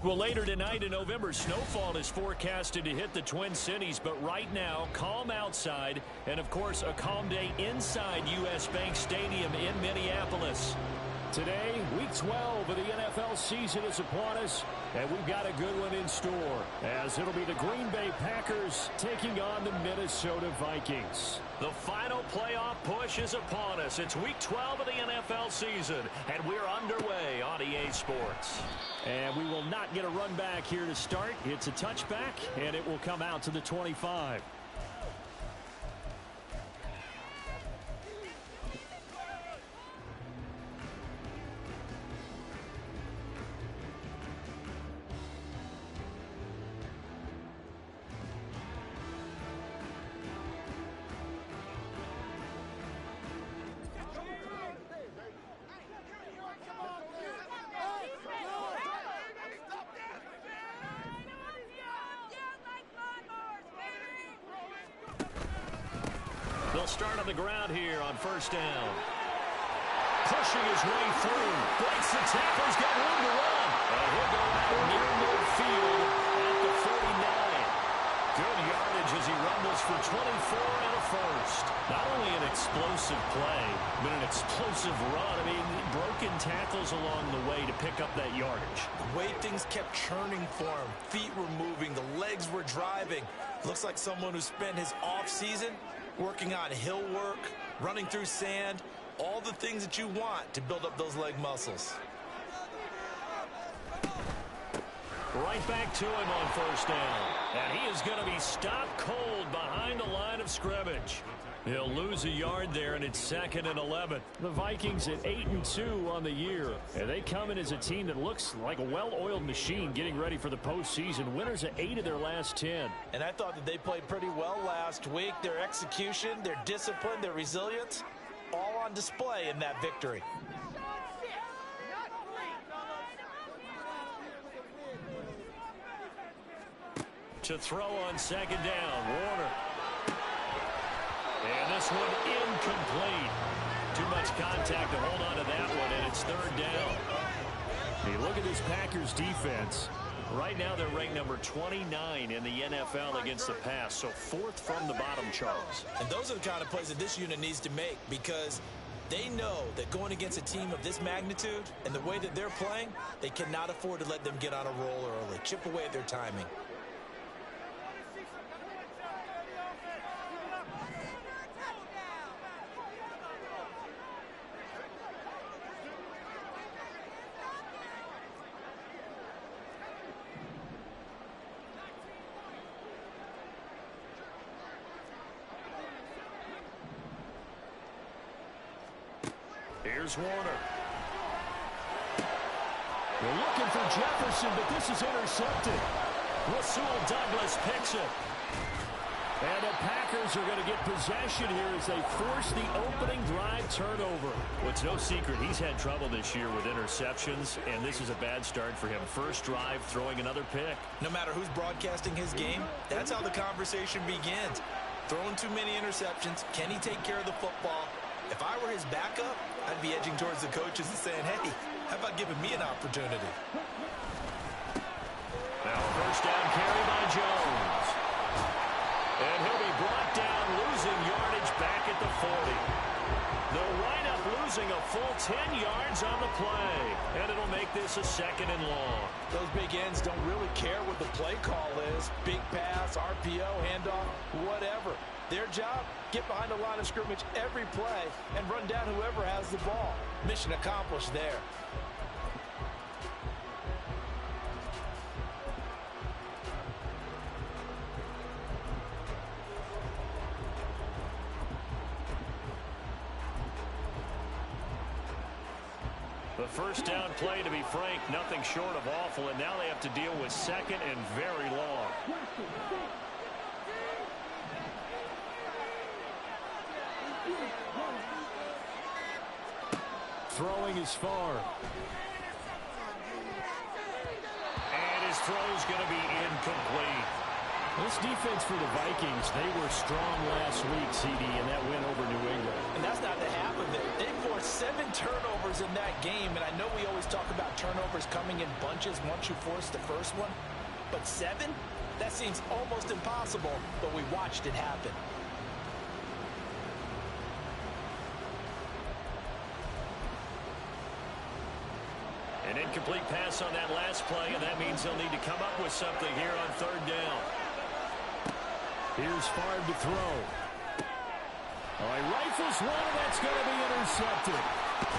Well, later tonight in November, snowfall is forecasted to hit the Twin Cities, but right now, calm outside, and of course, a calm day inside U.S. Bank Stadium in Minneapolis. Today, Week 12 of the NFL season is upon us, and we've got a good one in store, as it'll be the Green Bay Packers taking on the Minnesota Vikings. The final playoff push is upon us. It's Week 12 of the NFL season, and we're underway on EA Sports. And we will not get a run back here to start. It's a touchback, and it will come out to the 25. They'll start on the ground here on first down. Pushing his way through. Breaks the tackles, got room to run. And he'll go out near midfield at the 49. Good yardage as he rumbles for 24 and a first. Not only an explosive play, but an explosive run. I mean, broken tackles along the way to pick up that yardage. The way things kept churning for him. Feet were moving. The legs were driving. Looks like someone who spent his off-season working on hill work, running through sand, all the things that you want to build up those leg muscles. Right back to him on first down. And he is going to be stopped cold behind the line of scrimmage. He'll lose a yard there, and it's 2nd and 11. The Vikings at 8-2 on the year. And they come in as a team that looks like a well-oiled machine getting ready for the postseason. Winners at 8 of their last 10. And I thought that they played pretty well last week. Their execution, their discipline, their resilience, all on display in that victory. To throw on second down, Warner. And this one incomplete. Too much contact to hold on to that one, and it's third down. Hey, look at this Packers defense. Right now they're ranked number 29 in the NFL against the pass, so 4th from the bottom, Charles. And those are the kind of plays that this unit needs to make, because they know that going against a team of this magnitude and the way that they're playing, they cannot afford to let them get on a roll early, chip away at their timing. Here's Warner. They're looking for Jefferson, but this is intercepted. Rasul Douglas picks it. And the Packers are going to get possession here as they force the opening drive turnover. Well, it's no secret he's had trouble this year with interceptions, and this is a bad start for him. First drive, throwing another pick. No matter who's broadcasting his game, that's how the conversation begins. Throwing too many interceptions. Can he take care of the football? If I were his backup, I'd be edging towards the coaches and saying, hey, how about giving me an opportunity? Now first down carry by Jones. And he'll be brought down, losing yardage back at the 40. They'll wind up losing a full 10 yards on the play. And it'll make this a 2nd and long. Those big ends don't really care what the play call is. Big pass, RPO, handoff, whatever. Their job, get behind the line of scrimmage every play and run down whoever has the ball. Mission accomplished there. The first down play, to be frank, nothing short of awful, and now they have to deal with 2nd and very long. Throwing is far. And his throw's going to be incomplete. This defense for the Vikings, they were strong last week, CD, and that win over New England. And that's not the half of it. They forced 7 turnovers turnovers in that game, and I know we always talk about turnovers coming in bunches once you force the first one, but 7? That seems almost impossible, but we watched it happen. An incomplete pass on that last play, and that means they'll need to come up with something here on 3rd down. Here's Favre to throw. All right, rifles one, and that's going to be intercepted.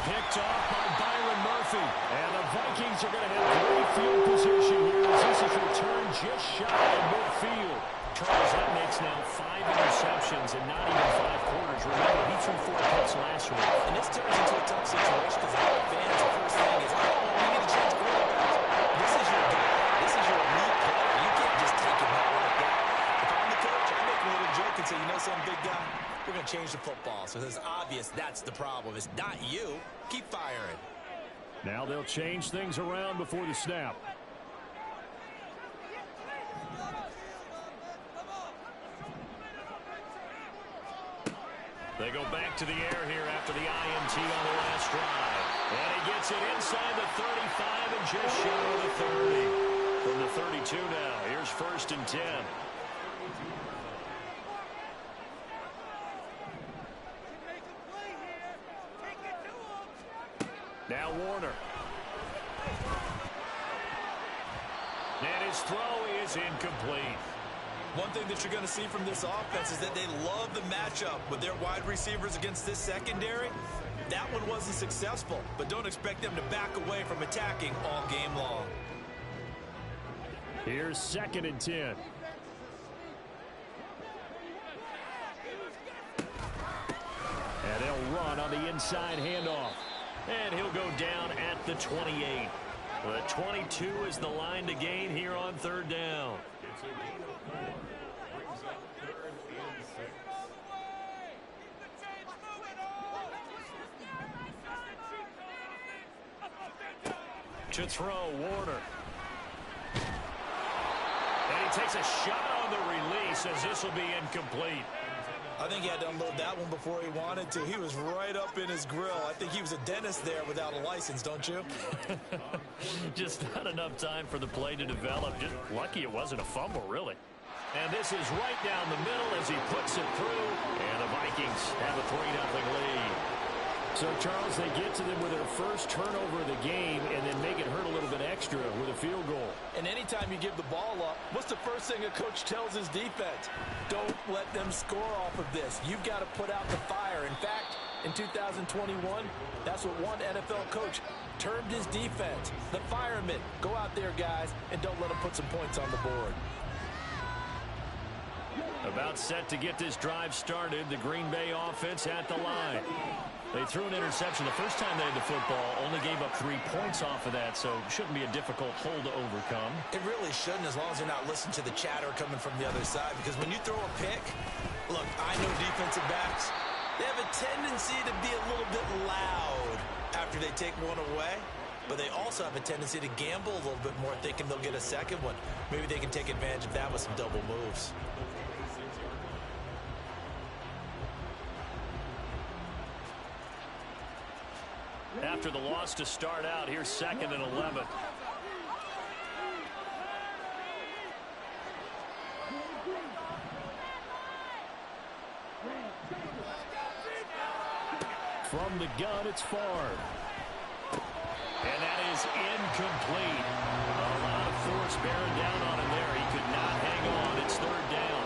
Picked off by Byron Murphy. And the Vikings are going to have great field position here as this is returned just shy of midfield. Charles, that makes now 5 interceptions in not even 5 quarters. Remember, he threw 4 picks last week. And this turns into a tough situation because a lot of fans, the first thing is, oh, we need to change quarterbacks. This is your guy. This is your elite player. You can't just take him out like that. If I'm the coach, I make a little joke and say, you know something, big guy? We're going to change the football. So it's obvious that's the problem. It's not you. Keep firing. Now they'll change things around before the snap. They go back to the air here after the INT on the last drive. And he gets it inside the 35 and just shy of the 30. From the 32 now, here's 1st and 10. Now Warner. And his throw is incomplete. One thing that you're going to see from this offense is that they love the matchup with their wide receivers against this secondary. That one wasn't successful, but don't expect them to back away from attacking all game long. Here's 2nd and 10. And he'll run on the inside handoff. And he'll go down at the 28. The 22 is the line to gain here on 3rd down. To throw, Warner. And he takes a shot on the release as this will be incomplete. I think he had to unload that one before he wanted to. He was right up in his grill. I think he was a dentist there without a license, don't you? Just not enough time for the play to develop. Just lucky it wasn't a fumble, really. And this is right down the middle as he puts it through. And the Vikings have a 3-0 lead. So, Charles, they get to them with their first turnover of the game and then make it hurt a little bit extra with a field goal. And anytime you give the ball up, what's the first thing a coach tells his defense? Don't let them score off of this. You've got to put out the fire. In fact, in 2021, that's what one NFL coach termed his defense. The firemen. Go out there, guys, and don't let them put some points on the board. About set to get this drive started, the Green Bay offense at the line. They threw an interception the first time they had the football, only gave up 3 points off of that, so shouldn't be a difficult hole to overcome. It really shouldn't, as long as you're not listening to the chatter coming from the other side, because when you throw a pick, look, I know defensive backs, they have a tendency to be a little bit loud after they take one away, but they also have a tendency to gamble a little bit more, thinking they'll get a second one. Maybe they can take advantage of that with some double moves. After the loss to start out, here's 2nd and 11. From the gun, it's Favre. And that is incomplete. A lot of force bearing down on him there. He could not hang on. It's 3rd down.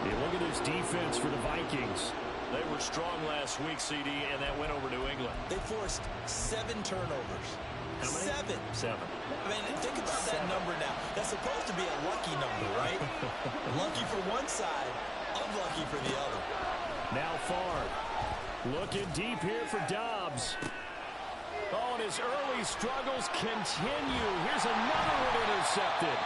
You look at this defense for the Vikings. They were strong last week, CD, and that went over New England. They forced 7 turnovers. How many? 7. I mean, think about that number now. That's supposed to be a lucky number, right? Lucky for one side, unlucky for the other. Now Favre. Looking deep here for Dobbs. Oh, and his early struggles continue. Here's another one intercepted.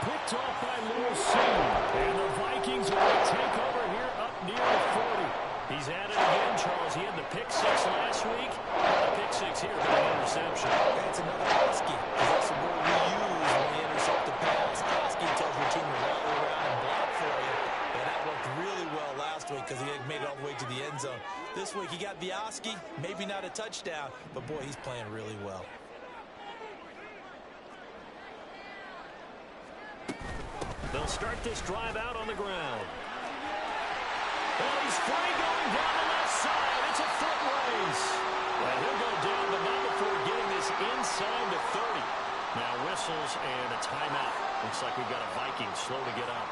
Picked off by Lewis. And the Vikings are going to take over here up near the 40. He's at it again, Charles. He had the pick 6 last week. The pick 6 here, but an interception. That's another Husky. That's the word we use when we intercept the pass. Husky tells your team to rally around and block for you. And that worked really well last week because he had made it all the way to the end zone. This week he got Vioski, maybe not a touchdown, but boy, he's playing really well. They'll start this drive out on the ground. Well, he's free going down the left side. It's a foot race. And he'll go down, but not before getting this inside the 30. Now whistles and a timeout. Looks like we've got a Viking slow to get up.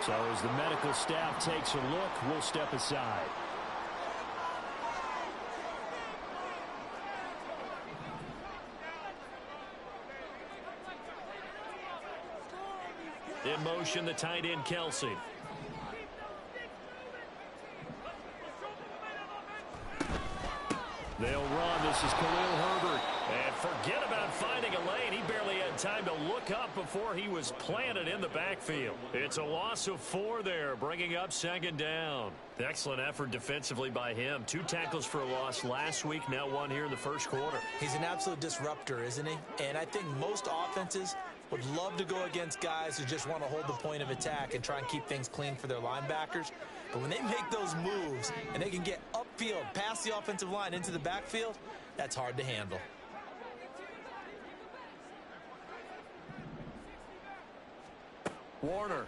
So as the medical staff takes a look, we'll step aside. In motion, the tight end, Kelsey. They'll run. This is Khalil Herbert. And forget about finding a lane. He barely had time to look up before he was planted in the backfield. It's a loss of 4 there, bringing up second down. Excellent effort defensively by him. 2 tackles for a loss last week, now 1 here in the first quarter. He's an absolute disruptor, isn't he? And I think most offenses would love to go against guys who just want to hold the point of attack and try and keep things clean for their linebackers. But when they make those moves and they can get upfield, past the offensive line into the backfield, that's hard to handle. Warner.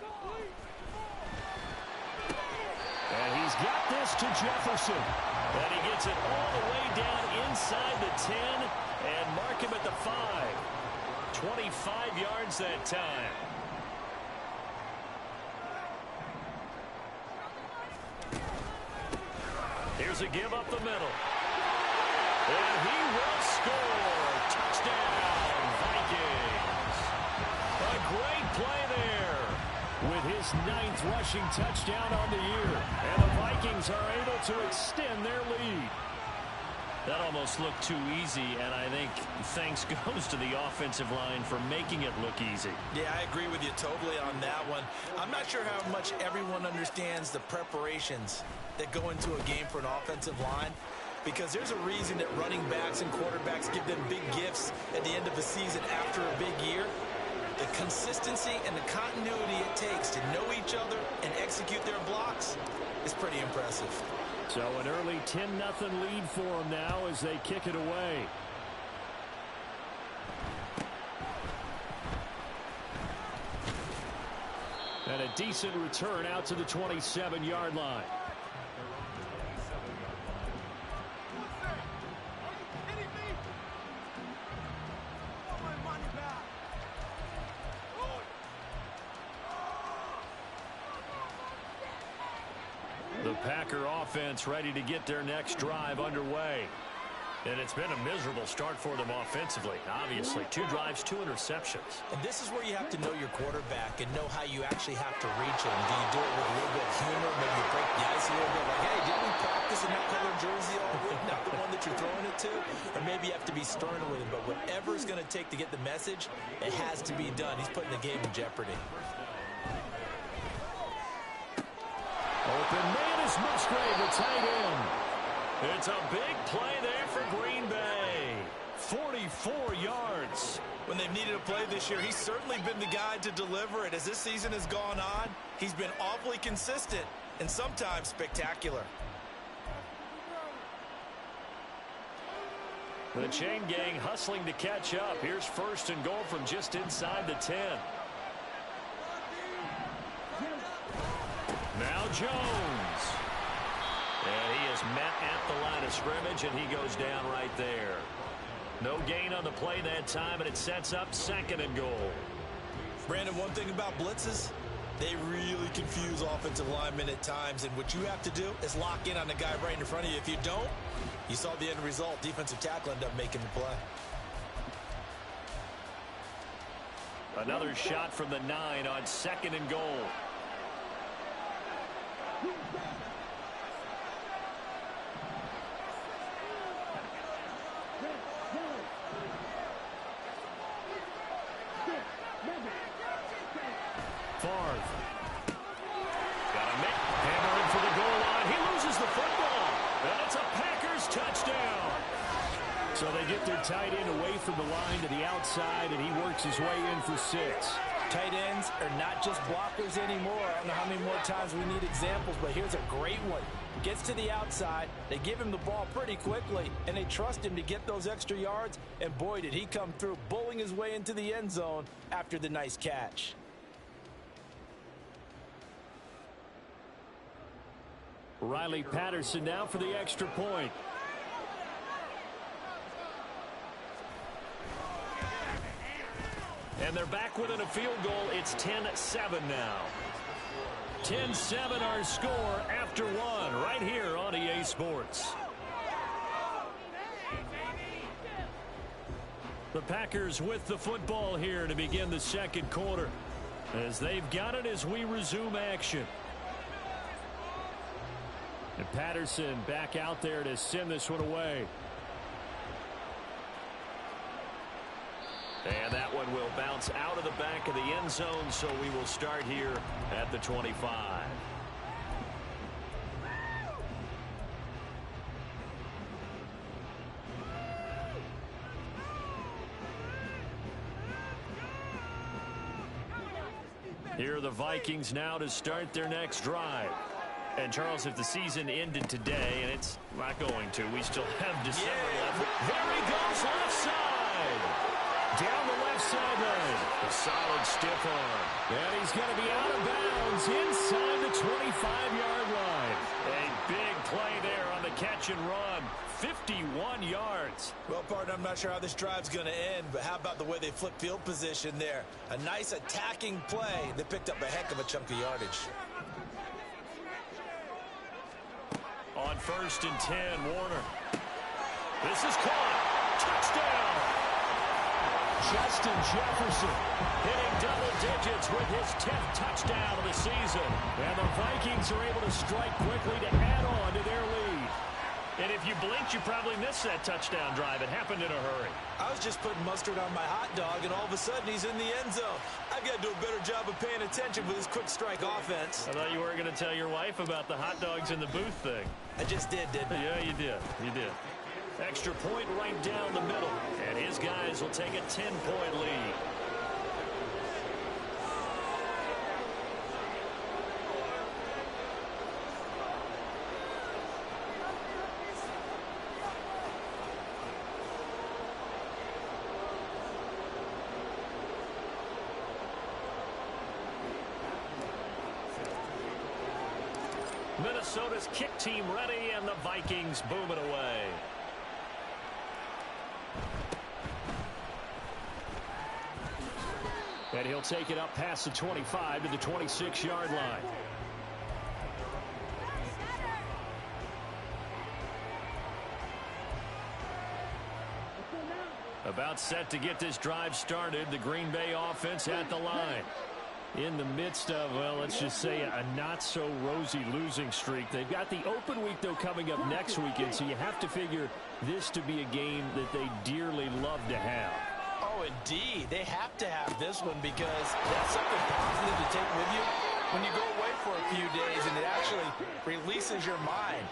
And he's got this to Jefferson. And he gets it all the way down inside the 10 and mark him at the 5. 25 yards that time. Here's a give up the middle. And he will score. Touchdown, Vikings. A great play there with his 9th rushing touchdown on the year. And the Vikings are able to extend their lead. That almost looked too easy, and I think thanks goes to the offensive line for making it look easy. Yeah, I agree with you totally on that one. I'm not sure how much everyone understands the preparations that go into a game for an offensive line, because there's a reason that running backs and quarterbacks give them big gifts at the end of the season after a big year. The consistency and the continuity it takes to know each other and execute their blocks is pretty impressive. So an early 10-0 lead for them now as they kick it away. And a decent return out to the 27-yard line. The Packer offense ready to get their next drive underway. And it's been a miserable start for them offensively, obviously. 2 drives, 2 interceptions. And this is where you have to know your quarterback and know how you actually have to reach him. Do you do it with a little bit of humor? Maybe you break the ice a little bit like, hey, didn't we practice in that color jersey all week? Not the one that you're throwing it to? Or maybe you have to be stern with him. But whatever it's going to take to get the message, it has to be done. He's putting the game in jeopardy. Open man is Musgrave, the tight end. It's a big play there for Green Bay. 44 yards. When they've needed a play this year, he's certainly been the guy to deliver it. As this season has gone on, he's been awfully consistent and sometimes spectacular. The chain gang hustling to catch up. Here's 1st and goal from just inside the 10. Now Jones. And he is met at the line of scrimmage, and he goes down right there. No gain on the play that time, and it sets up 2nd and goal. Brandon, one thing about blitzes, they really confuse offensive linemen at times, and what you have to do is lock in on the guy right in front of you. If you don't, you saw the end result. Defensive tackle ended up making the play. Another shot from the 9 on 2nd and goal. So they get their tight end away from the line to the outside, and he works his way in for 6. Tight ends are not just blockers anymore. I don't know how many more times we need examples, but here's a great one. Gets to the outside, they give him the ball pretty quickly, and they trust him to get those extra yards, and boy, did he come through, bowling his way into the end zone after the nice catch. Riley Patterson now for the extra point. And they're back within a field goal. It's 10-7 now. 10-7 our score after one right here on EA Sports. The Packers with the football here to begin the second quarter as they've got it as we resume action. And Patterson back out there to send this one away. And that one will bounce out of the back of the end zone, so we will start here at the 25. Here are the Vikings now to start their next drive. And, Charles, if the season ended today, and it's not going to, we still have December left. There he goes, left side. Down the left sideline. A solid stiff arm. And he's going to be out of bounds inside the 25-yard line. A big play there on the catch and run. 51 yards. Well, partner, I'm not sure how this drive's going to end, but how about the way they flip field position there? A nice attacking play. They picked up a heck of a chunk of yardage. On 1st and 10, Warner. This is caught. Touchdown. Justin Jefferson hitting double digits with his 10th touchdown of the season. And the Vikings are able to strike quickly to add on to their lead. And if you blinked, you probably missed that touchdown drive. It happened in a hurry. I was just putting mustard on my hot dog, and all of a sudden he's in the end zone. I've got to do a better job of paying attention with this quick strike offense. I thought you weren't going to tell your wife about the hot dogs in the booth thing. I just did, didn't I? Yeah, you did. You did. Extra point right down the middle. And his guys will take a 10-point lead. Minnesota's kick team ready, and the Vikings boom it away. And he'll take it up past the 25 to the 26-yard line. About set to get this drive started. The Green Bay offense at the line. In the midst of, well, let's just say a not-so-rosy losing streak. They've got the open week, though, coming up next weekend, so you have to figure this to be a game that they dearly love to have. Oh, indeed. They have to have this one because that's something positive to take with you when you go away for a few days, and it actually releases your mind.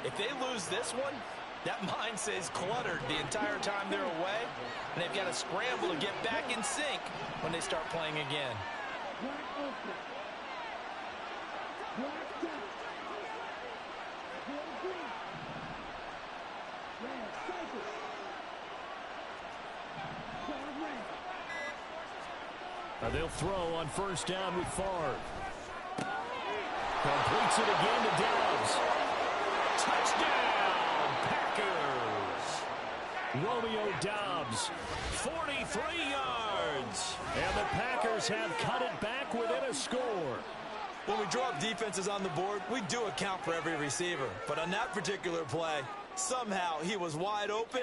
If they lose this one, that mind stays cluttered the entire time they're away, and they've got to scramble to get back in sync when they start playing again. They'll throw on 1st down with Favre. Completes it again to Dobbs. Touchdown, Packers. Romeo Dobbs, 43 yards. And the Packers have cut it back within a score. When we draw up defenses on the board, we do account for every receiver. But on that particular play, somehow he was wide open,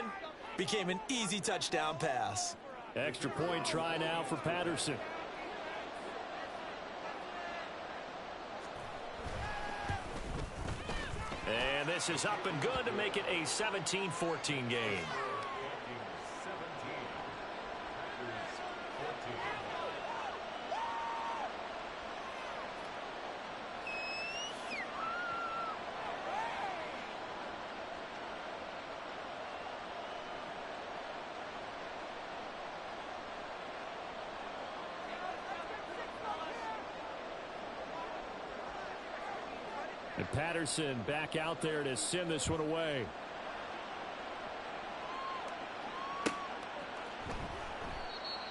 became an easy touchdown pass. Extra point try now for Patterson. And this is up and good to make it a 17-14 game. And Patterson back out there to send this one away.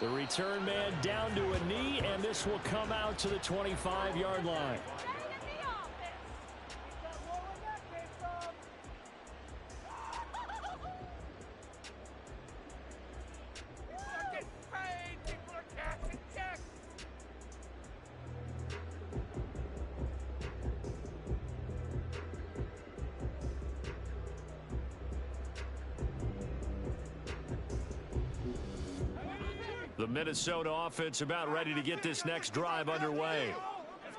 The return man down to a knee, and this will come out to the 25-yard line. The Minnesota offense about ready to get this next drive underway.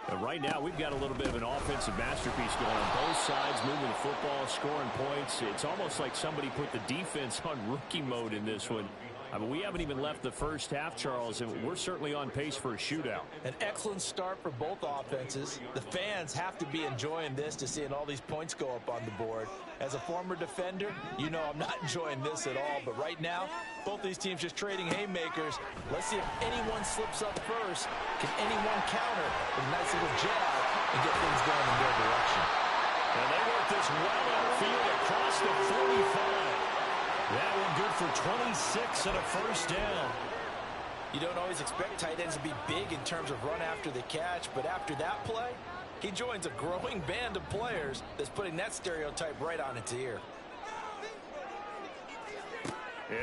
And right now, we've got a little bit of an offensive masterpiece going on both sides, moving the football, scoring points. It's almost like somebody put the defense on rookie mode in this one. I mean, we haven't even left the first half, Charles, and we're certainly on pace for a shootout. An excellent start for both offenses. The fans have to be enjoying this to seeing all these points go up on the board. As a former defender, you know I'm not enjoying this at all. But right now, both these teams just trading haymakers. Let's see if anyone slips up first. Can anyone counter with a nice little jab and get things going in their direction? And they work this well upfield across the 45. That one good for 26 and a first down. You don't always expect tight ends to be big in terms of run after the catch, but after that play, he joins a growing band of players that's putting that stereotype right on its ear.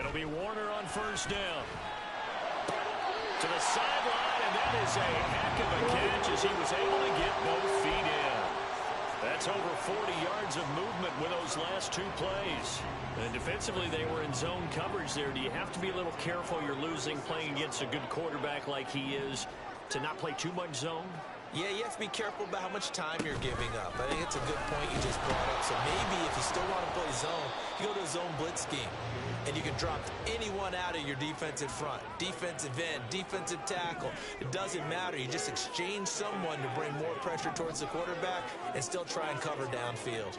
It'll be Warner on first down. To the sideline, and that is a heck of a catch as he was able to get both feet in. That's over 40 yards of movement with those last two plays. And defensively, they were in zone coverage there. Do you have to be a little careful? You're losing playing against a good quarterback like he is to not play too much zone? Yeah, you have to be careful about how much time you're giving up. I think it's a good point you just brought up. So maybe if you still want to play zone, you go to a zone blitz scheme. And you can drop anyone out of your defensive front. Defensive end, defensive tackle. It doesn't matter. You just exchange someone to bring more pressure towards the quarterback and still try and cover downfield.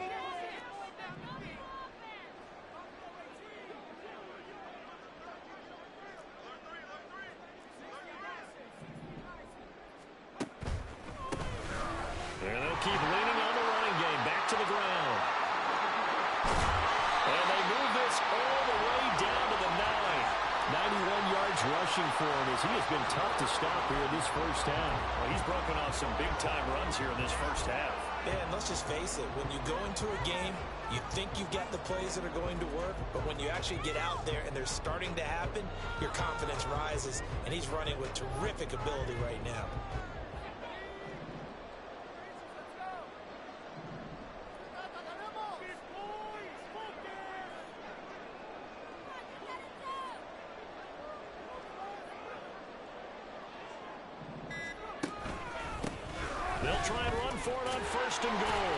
And they'll keep leaning on the running game. Back to the ground. And they move this all the way down to the 9. 91 yards rushing for him as he has been tough to stop here in this first half. Well, he's broken off some big-time runs here in this first half. Yeah, and let's just face it. When you go into a game, you think you've got the plays that are going to work, but when you actually get out there and they're starting to happen, your confidence rises, and he's running with terrific ability right now. They'll try and run for it on first and goal.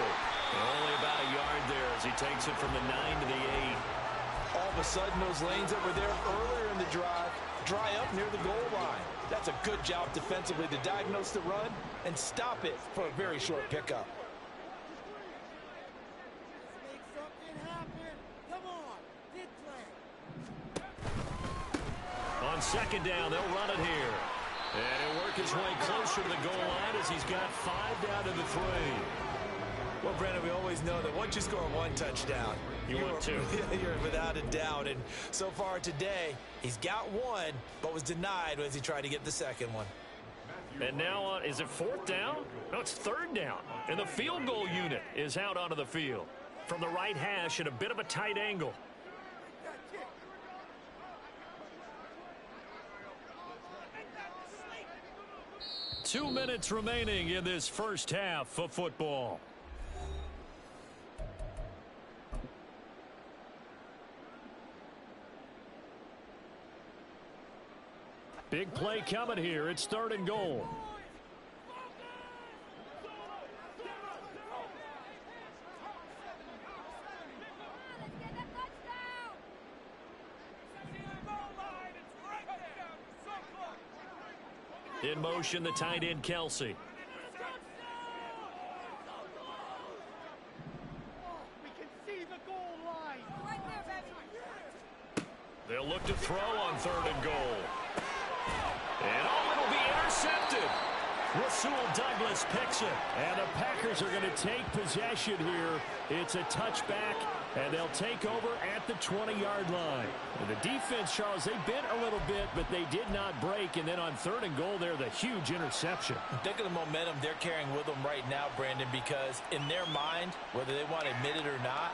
And only about a yard there as he takes it from the 9 to the 8. All of a sudden, those lanes that were there earlier in the drive dry up near the goal line. That's a good job defensively to diagnose the run and stop it for a very short pickup. Make something happen. Come on, big play. On second down, they'll run it here. And he'll work his way closer to the goal line as he's got 5 down to the 3. Well, Brandon, we always know that once you score one touchdown, You want two. You're without a doubt. And so far today, he's got one, but was denied as he tried to get the second one. And now, is it fourth down? No, it's third down. And the field goal unit is out onto the field. From the right hash at a bit of a tight angle. 2 minutes remaining in this first half of football. Big play coming here. It's third and goal. In motion, the tight end, Kelsey. We can see the goal line. Right there, baby. They'll look to throw on third and goal. And it'll be intercepted. Rasul Douglas picks it. And the Packers are going to take possession here. It's a touchback, and they'll take over at the 20-yard line. And the defense, Charles, they bent a little bit, but they did not break. And then on 3rd and goal there, the huge interception. Think of the momentum they're carrying with them right now, Brandon, because in their mind, whether they want to admit it or not,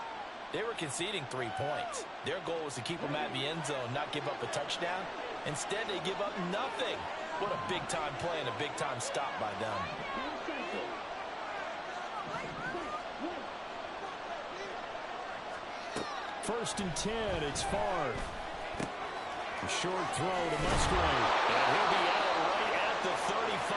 they were conceding 3 points. Their goal was to keep them at the end zone, not give up a touchdown. Instead, they give up nothing. What a big-time play and a big-time stop by them. First and 10, it's Favre. A short throw to Musgrave. And he'll be out right at the 35.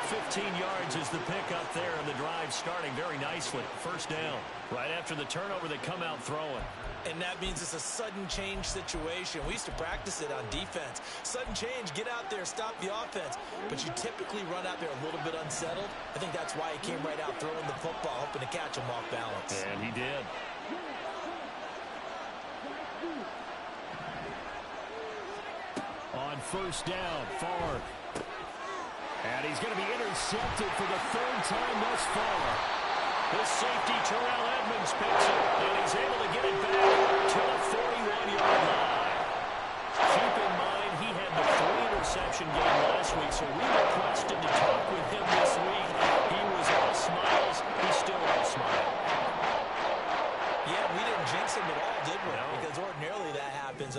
15 yards is the pickup there, and the drive starting very nicely. First down. Right after the turnover, they come out throwing. And that means it's a sudden change situation. We used to practice it on defense. Sudden change, get out there, stop the offense. But you typically run out there a little bit unsettled. I think that's why he came right out throwing the football, hoping to catch him off balance. And he did. On first down, Favre. And he's going to be intercepted for the 3rd time thus far. This safety, Terrell Edmonds, picks it, and he's able to get it back to the 41-yard line. Keep in mind, he had the 3-interception game last week, so we requested to talk with him this week. He was all smiles. He's still all smiles. Yeah, we didn't jinx him at all, did we? No. Because ordinarily that happens.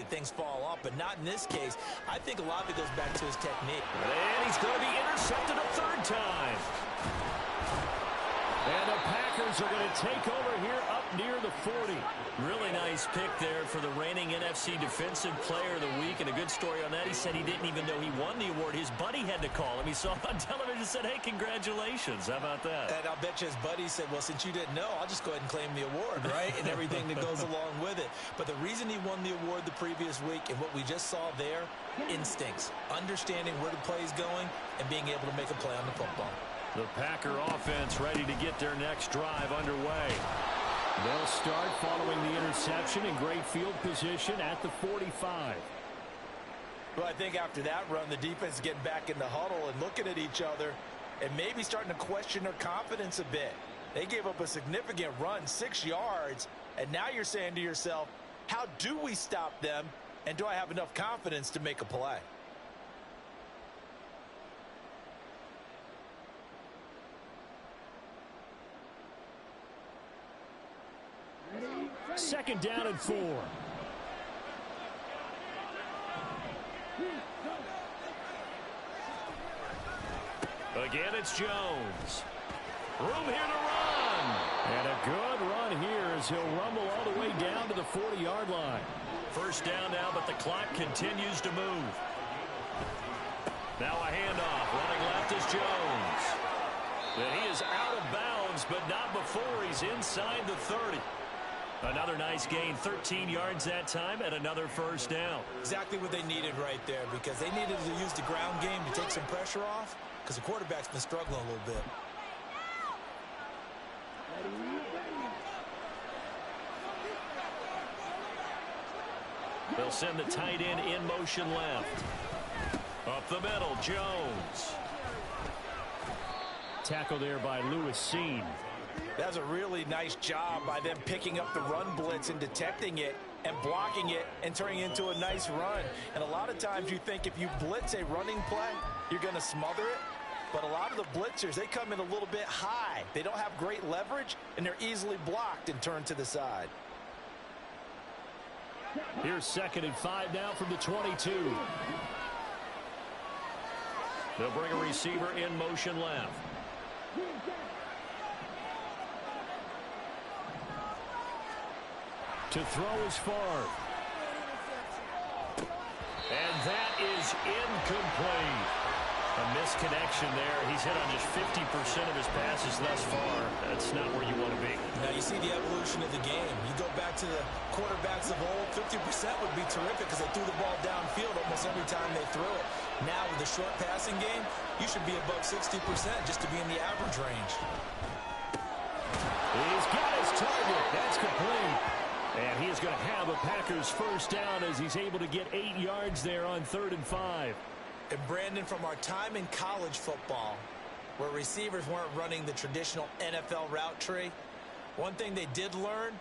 Things fall off, but not in this case. I think a lot of it goes back to his technique. And he's going to be intercepted a 3rd time. And the Packers are going to take over here up near the 40. Really nice pick there for the reigning NFC Defensive Player of the Week. And a good story on that. He said he didn't even know he won the award. His buddy had to call him. He saw him on television and said, hey, congratulations. How about that? And I'll bet you his buddy said, well, since you didn't know, I'll just go ahead and claim the award, right? And everything that goes along with it. But the reason he won the award the previous week and what we just saw there, instincts. Understanding where the play is going and being able to make a play on the football. The Packer offense ready to get their next drive underway. They'll start following the interception in great field position at the 45. Well, I think after that run, the defense is getting back in the huddle and looking at each other and maybe starting to question their confidence a bit. They gave up a significant run, 6 yards, and now you're saying to yourself, how do we stop them, and do I have enough confidence to make a play? Second down and 4. Again, it's Jones. Room here to run. And a good run here as he'll rumble all the way down to the 40-yard line. First down now, but the clock continues to move. Now a handoff. Running left is Jones. And he is out of bounds, but not before he's inside the 30. Another nice gain, 13 yards that time, and another first down. Exactly what they needed right there, because they needed to use the ground game to take some pressure off, because the quarterback's been struggling a little bit. They'll send the tight end in motion left. Up the middle, Jones. Tackle there by Lewis Seen. That's a really nice job by them picking up the run blitz and detecting it and blocking it and turning it into a nice run. And a lot of times you think if you blitz a running play, you're going to smother it. But a lot of the blitzers, they come in a little bit high. They don't have great leverage, and they're easily blocked and turned to the side. Here's 2nd and 5 now from the 22. They'll bring a receiver in motion left. To throw is Favre. And that is incomplete. A misconnection there. He's hit on just 50% of his passes thus far. That's not where you want to be. Now you see the evolution of the game. You go back to the quarterbacks of old, 50% would be terrific because they threw the ball downfield almost every time they threw it. Now with the short passing game, you should be above 60% just to be in the average range. He's got his target. That's complete. And he is going to have a Packers first down as he's able to get 8 yards there on 3rd and 5. And Brandon, from our time in college football, where receivers weren't running the traditional NFL route tree, one thing they did learn,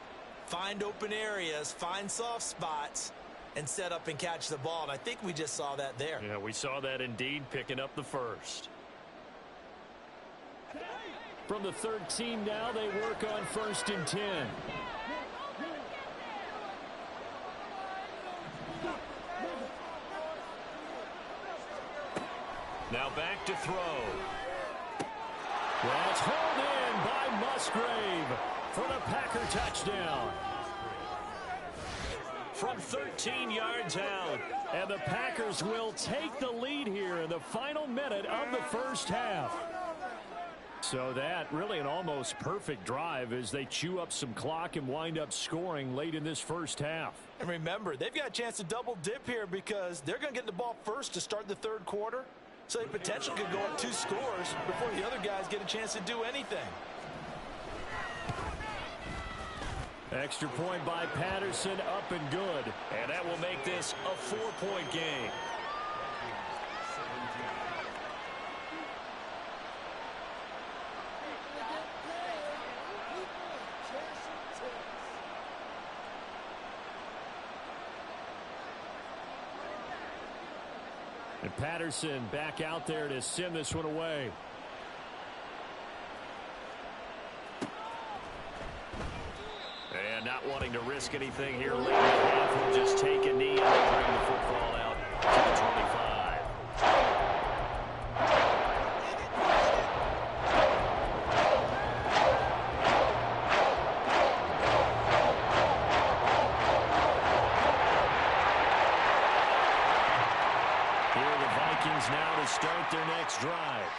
find open areas, find soft spots, and set up and catch the ball. And I think we just saw that there. Yeah, we saw that indeed, picking up the first. From the 13 now, they work on 1st and 10. Now back to throw. That's hauled in by Musgrave for the Packer touchdown. From 13 yards out, and the Packers will take the lead here in the final minute of the first half. So that really an almost perfect drive as they chew up some clock and wind up scoring late in this first half. And remember, they've got a chance to double dip here because they're going to get the ball first to start the third quarter. So they potentially could go up 2 scores before the other guys get a chance to do anything. Extra point by Patterson, up and good. And that will make this a 4-point game. And Patterson back out there to send this one away. And not wanting to risk anything here late in the half, he'll just take a knee and bring the football out to the 25. Here are the Vikings now to start their next drive.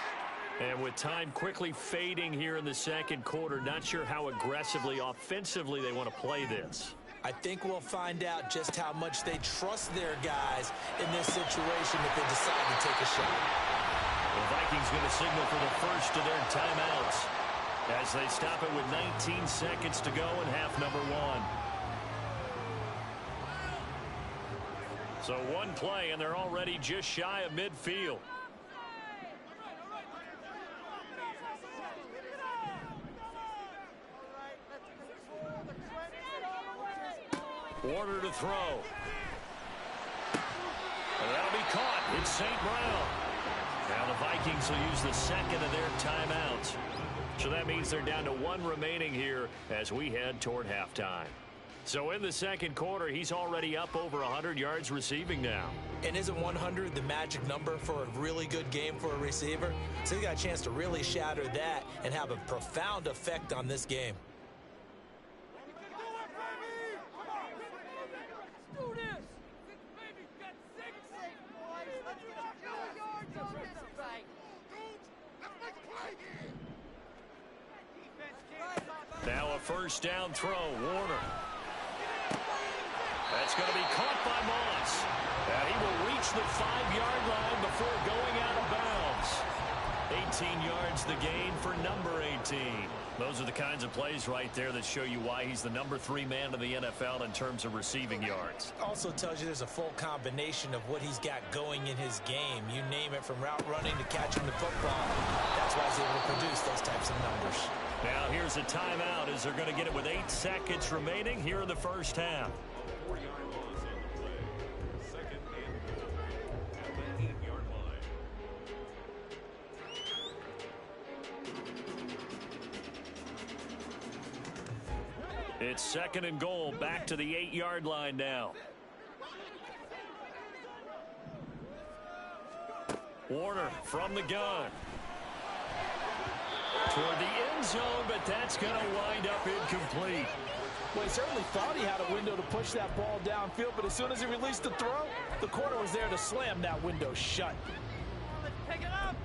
And with time quickly fading here in the second quarter, not sure how aggressively, offensively they want to play this. I think we'll find out just how much they trust their guys in this situation if they decide to take a shot. The Vikings going to signal for the first of their timeouts as they stop it with 19 seconds to go in half number 1. So one play, and they're already just shy of midfield. Warner to throw. And that'll be caught. It's St. Brown. Now the Vikings will use the second of their timeouts. So that means they're down to 1 remaining here as we head toward halftime. So in the second quarter, he's already up over 100 yards receiving now. And isn't 100 the magic number for a really good game for a receiver? So he got a chance to really shatter that and have a profound effect on this game. Now a first down throw, Warner. That's going to be caught by Moss. And he will reach the 5-yard line before going out of bounds. 18 yards the gain for number 18. Those are the kinds of plays right there that show you why he's the number 3 man in the NFL in terms of receiving yards. Also tells you there's a full combination of what he's got going in his game. You name it, from route running to catching the football. That's why he's able to produce those types of numbers. Now here's a timeout as they're going to get it with 8 seconds remaining here in the first half. It's second and goal, back to the 8-yard line now. Warner from the gun. Toward the end zone, but that's going to wind up incomplete. Well, he certainly thought he had a window to push that ball downfield, but as soon as he released the throw, the corner was there to slam that window shut. Let's pick it up.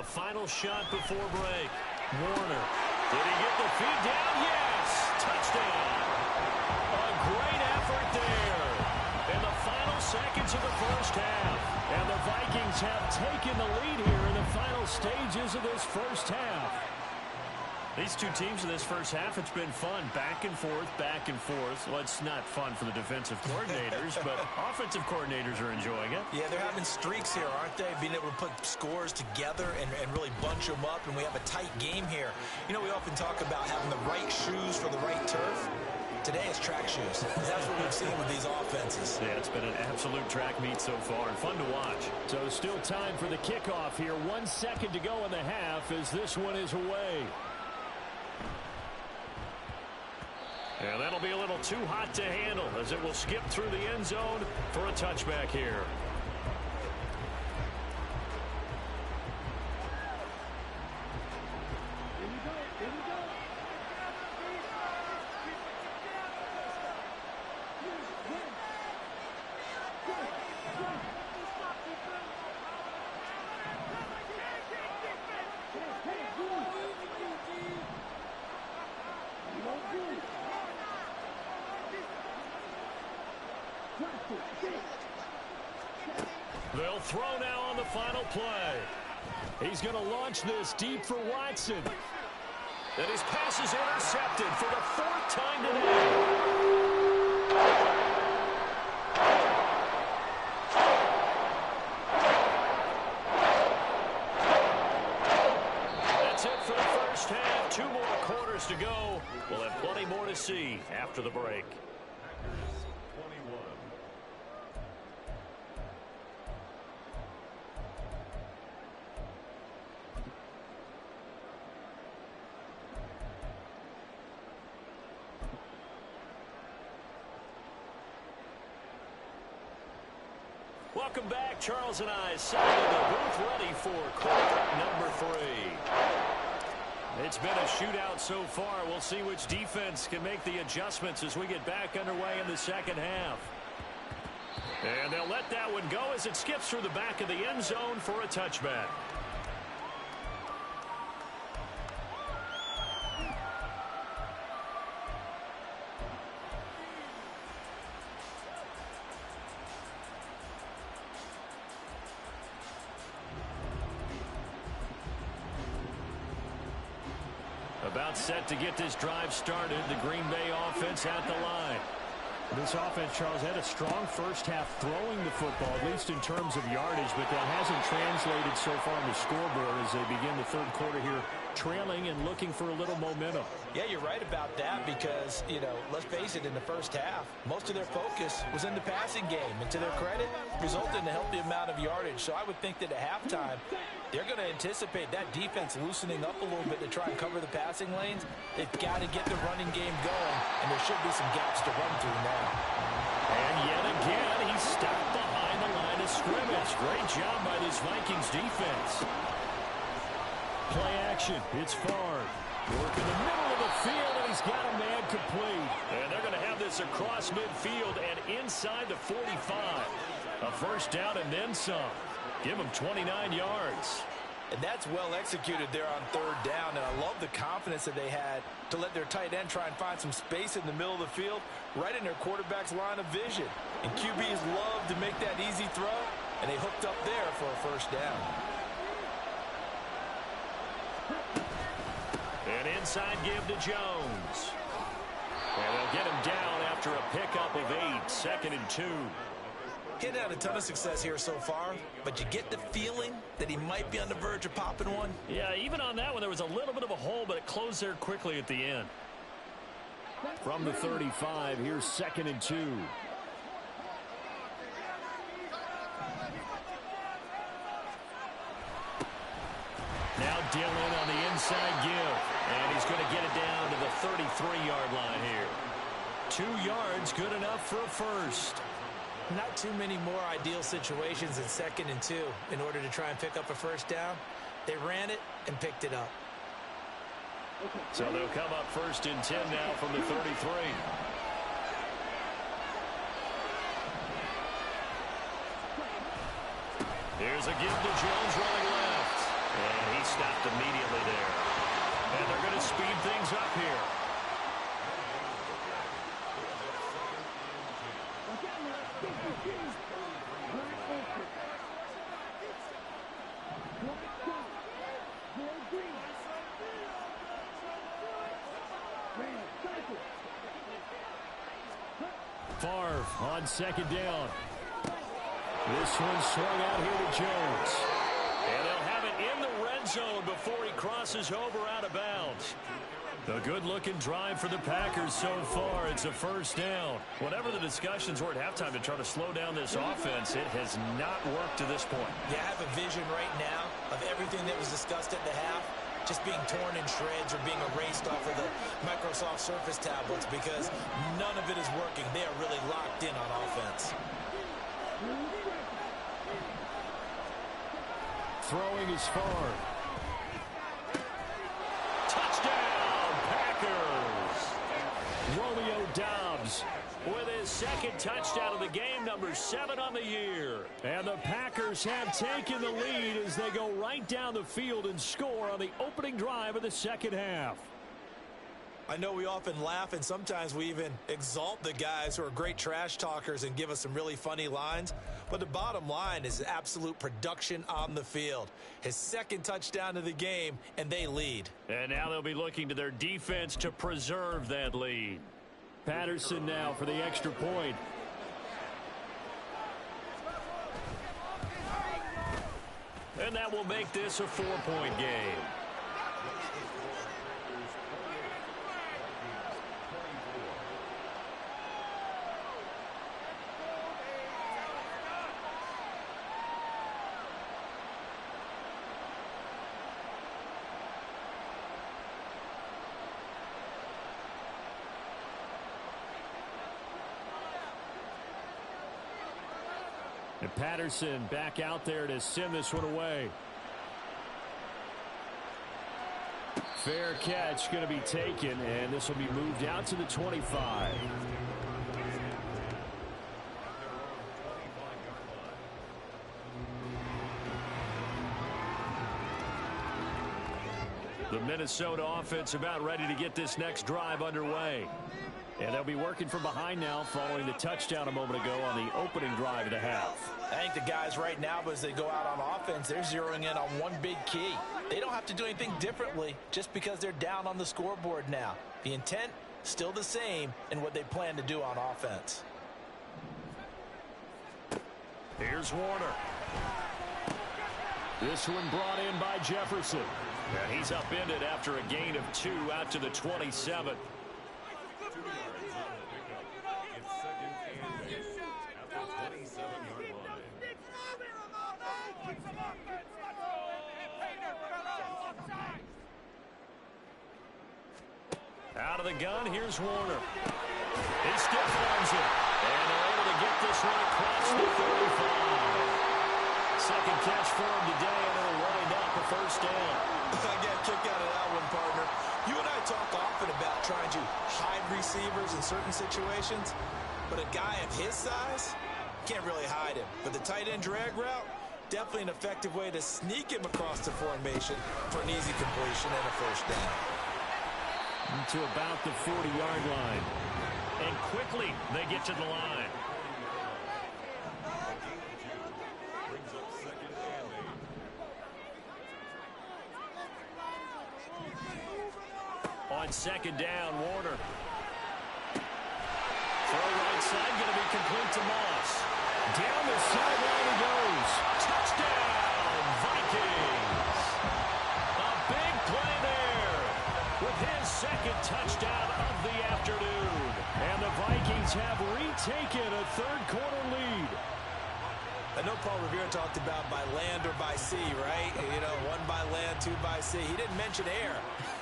A final shot before break. Warner. Did he get the feet down? Yes! Touchdown! A great effort there. In the final seconds of the first half. And the Vikings have taken the lead here in the final stages of this first half. These two teams in this first half, it's been fun. Back and forth, back and forth. Well, it's not fun for the defensive coordinators, but offensive coordinators are enjoying it. Yeah, they're having streaks here, aren't they? Being able to put scores together and really bunch them up, and we have a tight game here. You know, we often talk about having the right shoes for the right turf. Today it's track shoes. That's what we've seen with these offenses. Yeah, it's been an absolute track meet so far, and fun to watch. So still time for the kickoff here. 1 second to go in the half as this one is away. And that'll be a little too hot to handle as it will skip through the end zone for a touchback here. They'll throw now on the final play. He's going to launch this deep for Watson. And his pass is intercepted for the 4th time today. That's it for the first half. 2 more quarters to go. We'll have plenty more to see after the break. Welcome back. Charles and I sat in the booth ready for quarter number 3. It's been a shootout so far. We'll see which defense can make the adjustments as we get back underway in the second half. And they'll let that one go as it skips through the back of the end zone for a touchback. About set to get this drive started. The Green Bay offense at the line. This offense, Charles, had a strong first half throwing the football, at least in terms of yardage, but that hasn't translated so far on the scoreboard as they begin the third quarter here, trailing and looking for a little momentum. Yeah, you're right about that because, you know, let's face it, in the first half, most of their focus was in the passing game. And to their credit, resulted in a healthy amount of yardage. So I would think that at halftime, they're going to anticipate that defense loosening up a little bit to try and cover the passing lanes. They've got to get the running game going, and there should be some gaps to run through now. And yet again, he's stopped behind the line of scrimmage. Great job by this Vikings defense. Play action. It's Favre. Work in the middle of the field, and he's got a man complete. And they're going to have this across midfield and inside the 45. A first down and then some. Give him 29 yards. And that's well executed there on third down. And I love the confidence that they had to let their tight end try and find some space in the middle of the field, right in their quarterback's line of vision. And QBs love to make that easy throw, and they hooked up there for a first down. And inside give to Jones. And they'll get him down after a pickup of 8, 2nd and 2. He's had a ton of success here so far, but you get the feeling that he might be on the verge of popping one. Yeah, even on that one, there was a little bit of a hole, but it closed there quickly at the end. From the 35, here's 2nd and 2. Now Dillon on the inside give, and he's going to get it down to the 33-yard line here. 2 yards, good enough for a first. Not too many more ideal situations in 2nd and 2 in order to try and pick up a first down. They ran it and picked it up. So they'll come up 1st and 10 now from the 33. Here's a give to Jones running left. And he stopped immediately there. And they're going to speed things up here. Favre on second down. This one swung out here to Jones. And they'll have it in the red zone before he crosses over out of bounds. A good-looking drive for the Packers so far. It's a first down. Whatever the discussions were at halftime to try to slow down this offense, it has not worked to this point. Yeah, I have a vision right now of everything that was discussed at the half just being torn in shreds or being erased off of the Microsoft Surface tablets because none of it is working. They are really locked in on offense. Throwing is far. Touchdown, Packers! Romeo Doubs with his second touchdown of the game, number 7 on the year. And the Packers have taken the lead as they go right down the field and score on the opening drive of the second half. I know we often laugh and sometimes we even exalt the guys who are great trash talkers and give us some really funny lines. But the bottom line is absolute production on the field. His second touchdown of the game, and they lead. And now they'll be looking to their defense to preserve that lead. Patterson now for the extra point. And that will make this a 4-point game. And Patterson back out there to send this one away. Fair catch going to be taken, and this will be moved out to the 25. The Minnesota offense about ready to get this next drive underway. And they'll be working from behind now following the touchdown a moment ago on the opening drive of the half. I think the guys right now, as they go out on offense, they're zeroing in on one big key. They don't have to do anything differently just because they're down on the scoreboard now. The intent, still the same in what they plan to do on offense. Here's Warner. This one brought in by Jefferson. And he's upended after a gain of 2 out to the 27. Out of the gun, here's Warner. He stiff arms it. And they're able to get this one across the 35. Second catch for him today, and it'll wind up a first down. I got a kick out of that one, partner. You and I talk often about trying to hide receivers in certain situations, but a guy of his size can't really hide him. But the tight end drag route, definitely an effective way to sneak him across the formation for an easy completion and a first down. To about the 40-yard line. And quickly they get to the line. On second down, Warner. Throw right side, going to be complete to Moss. Down the sideline he goes. Touchdown, Vikings. A big play there with his second touchdown of the afternoon. And the Vikings have retaken a third-quarter lead. I know Paul Revere talked about by land or by sea, right? You know, 1 by land, 2 by sea. He didn't mention air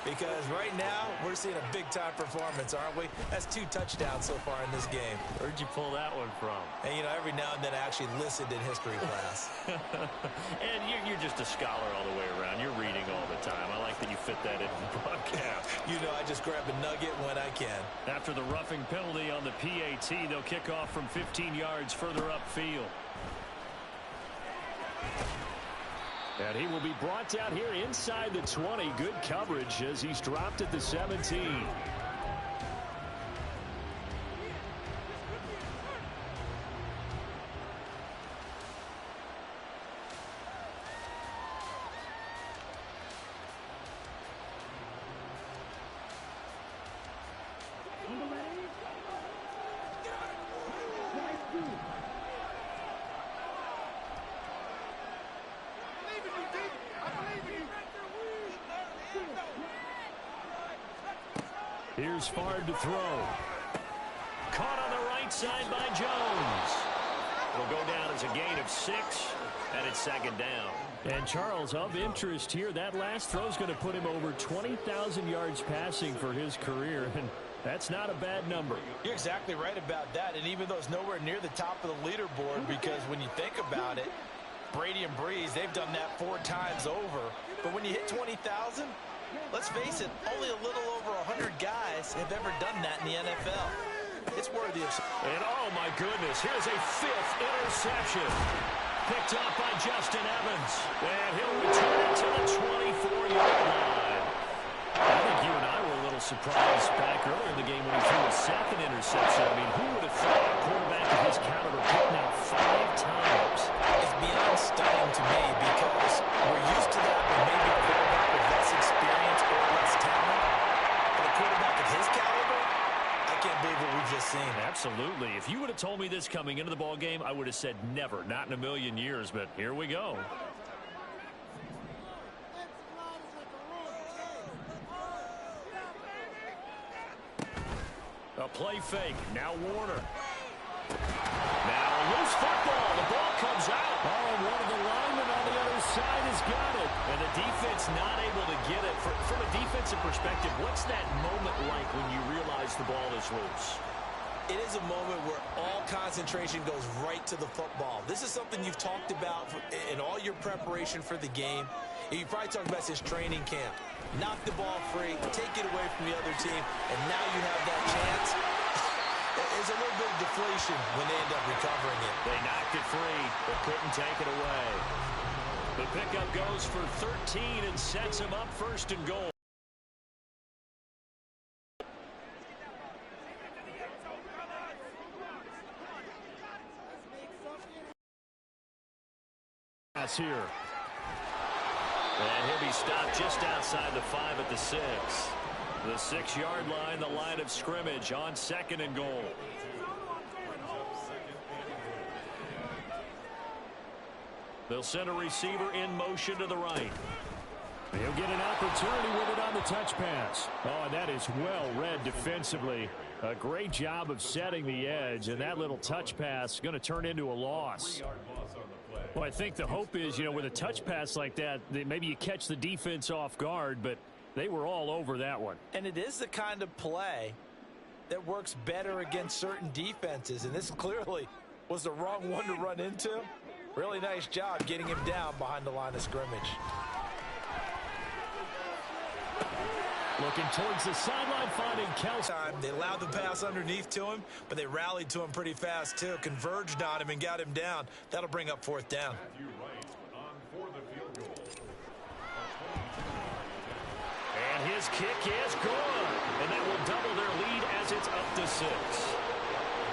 because right now we're seeing a big-time performance, aren't we? That's 2 touchdowns so far in this game. Where'd you pull that one from? And, you know, every now and then I actually listened in history class. And you're just a scholar all the way around. You're reading all the time. I like that you fit that into the broadcast. You know, I just grab a nugget when I can. After the roughing penalty on the PAT, they'll kick off from 15 yards further upfield. And he will be brought down here inside the 20. Good coverage as he's dropped at the 17. Here's Fard to throw. Caught on the right side by Jones. Will go down as a gain of 6, and it's second down. And Charles, of interest here, that last throw is going to put him over 20,000 yards passing for his career, and that's not a bad number. You're exactly right about that, and even though it's nowhere near the top of the leaderboard, because when you think about it, Brady and Breeze, they've done that 4 times over. But when you hit 20,000, let's face it, only a little over 100 guys have ever done that in the NFL. It's worthy of... And oh my goodness, here's a 5th interception. Picked up by Justin Evans. And he'll return it to the 24-yard line. I think you and I were a little surprised back earlier in the game when he threw a 2nd interception. I mean, who would have thought a quarterback of his caliber picked out 5 times? It's beyond stunning to me because we're used to that when maybe a quarterback with less experience or less talent. But a quarterback of his caliber, I can't believe what we've just seen. Absolutely. If you would have told me this coming into the ball game, I would have said never, not in a million years. But here we go. A play fake. Now Warner. Now a loose football. The ball comes out. Oh, and one of the linemen on the other side has got it. And the defense not able to get it. From a defensive perspective, what's that moment like when you realize the ball is loose? It is a moment where all concentration goes right to the football. This is something you've talked about in all your preparation for the game. You probably talked about since training camp. Knock the ball free, take it away from the other team, and now you have that chance. There's a little bit of deflation when they end up recovering it. They knocked it free, but couldn't take it away. The pickup goes for 13 and sets him up 1st and goal. That's here. And he'll be stopped just outside the 5 at the 6. The 6-yard line, the line of scrimmage on 2nd and goal. They'll send a receiver in motion to the right. He'll get an opportunity with it on the touch pass. Oh, and that is well read defensively. A great job of setting the edge, and that little touch pass is going to turn into a loss. Well, I think the hope is, with a touch pass like that maybe you catch the defense off guard, but they were all over that one. And it is the kind of play that works better against certain defenses, and this clearly was the wrong one to run into. Really nice job getting him down behind the line of scrimmage. Looking towards the sideline, finding Kelsey. They allowed the pass underneath to him, but they rallied to him pretty fast, too. Converged on him and got him down. That'll bring up 4th down. And his kick is good. And that will double their lead as it's up to 6.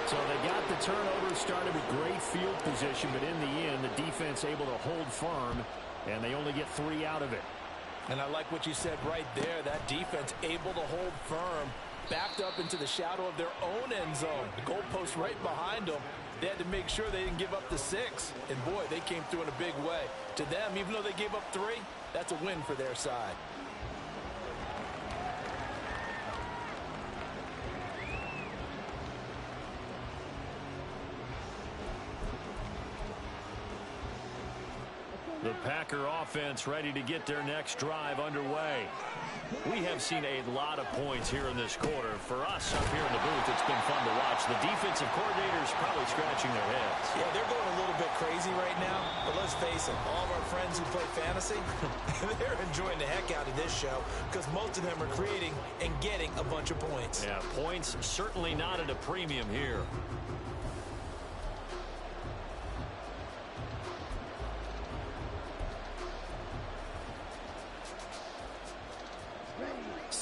So they got the turnover started with great field position, but in the end, the defense able to hold firm, and they only get 3 out of it. And I like what you said right there. That defense able to hold firm, backed up into the shadow of their own end zone. The goalpost right behind them. They had to make sure they didn't give up the 6. And, boy, they came through in a big way. To them, even though they gave up 3, that's a win for their side. The Packer offense ready to get their next drive underway. We have seen a lot of points here in this quarter. For us up here in the booth, it's been fun to watch. The defensive coordinators probably scratching their heads. Yeah, they're going a little bit crazy right now. But let's face it, all of our friends who play fantasy, they're enjoying the heck out of this show because most of them are creating and getting a bunch of points. Yeah, points certainly not at a premium here.